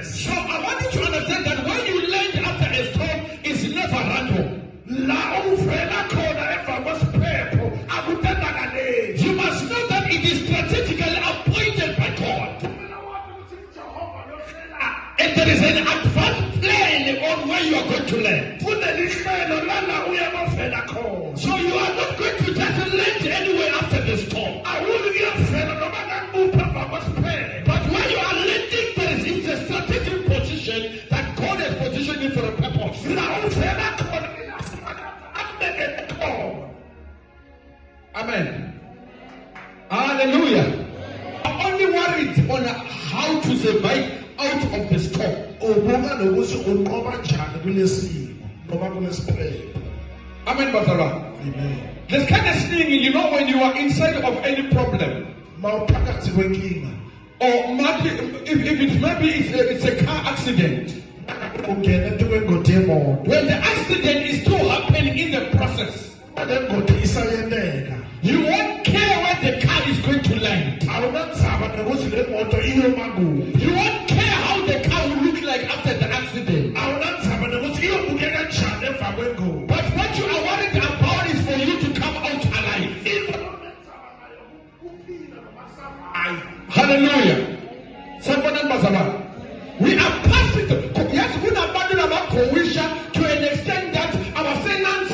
So I want you to understand that when you land after a storm, it's never random. You must know that it is strategically appointed by God. And there is an advanced plan on where you are going to land. So you are not going to just land anywhere after the storm. But where you are landing, there is a strategic position that God has positioned you for a purpose. Amen. Hallelujah. I'm only worried on how to survive out of the storm. Amen, Brother. Amen. This kind of thing, you know, when you are inside of any problem, or maybe it's a car accident. When the accident is still happening in the process, you won't care where the car is going to land. You won't care how the car will look like after the accident. But what you are worried about is for you to come out alive. Hallelujah. We are passing. Yes, we are passing about Croatia to an extent that our finance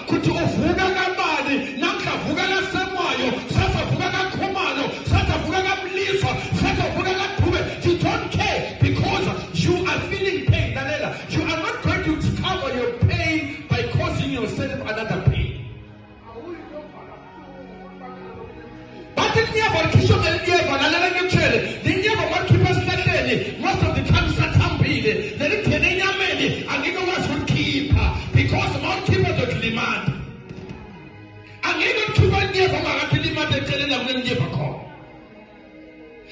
could Fuga Gambadi, Nanka Fuga Samayo, Sasa Fuga Komano, Sasa Fuga Blifa, Sasa Fuga Pube. You don't care because you are feeling pain. You are not going to cover your pain by causing yourself another pain. But the never Kishon and Eva, another trailer, the never want to pass most of the time, Satampede, the Kenya many, and you know what will keep because more people don't demand. And even to one year from our demand, they tell them when never come.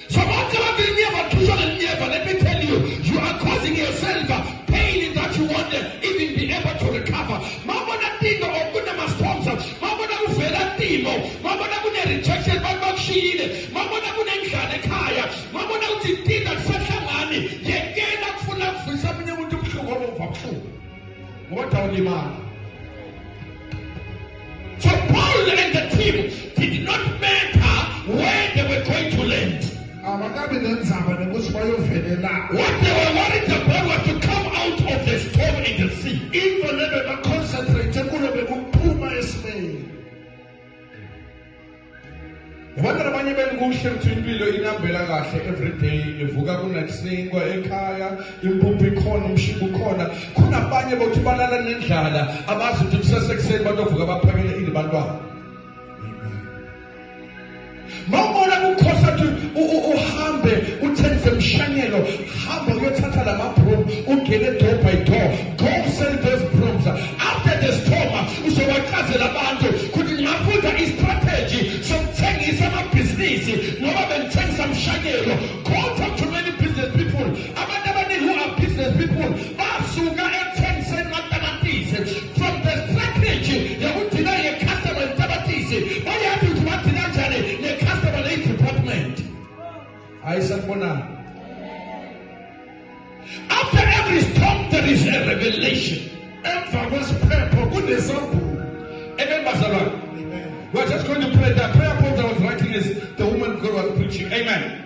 So, what you have been never to never, let me tell you, you are causing yourself pain that you won't even be able to recover. Mamma Dino or Gunama sponsor, Mamma Feda Dimo, Mamma rejection by Bakshid, Mamma Kaya, Mamma did that such a money, yet gain up full of for something you would do for what are the man? So Paul and the team did not matter where they were going to land. What they were worried about was to come out of the storm in the sea. Even if they were concentrated, Wanda abanye benikuhle impilo inambela kahle every day evuka kunakusengwa ekhaya impuphu ikhona umshibo ukhona kunabanye bokuthi balala nendlala abazi ukuthi kusesekuseni bazovuka baphakele indibantwana Mawubona ukukhosa uhambe uthenze emshanyelo hamba uyothatha lamabroom ungene door by door go sell those brooms after the storm uzowachazela abantu kuthi ngafunda istrategy sokuthengisa amabhizinisi ngoba bengithengisa emshanyelo go talk to many business people abantu abaningi who are business people basuka ekuthengiseni matamatisi from the strategy yokuthi naye customer tamatisi bayathi ukuthi bathina njani department. I said, after every storm, there is a revelation. Amen, Bazaar. We're just going to pray. The prayer point I was writing is the woman God was preaching. Amen.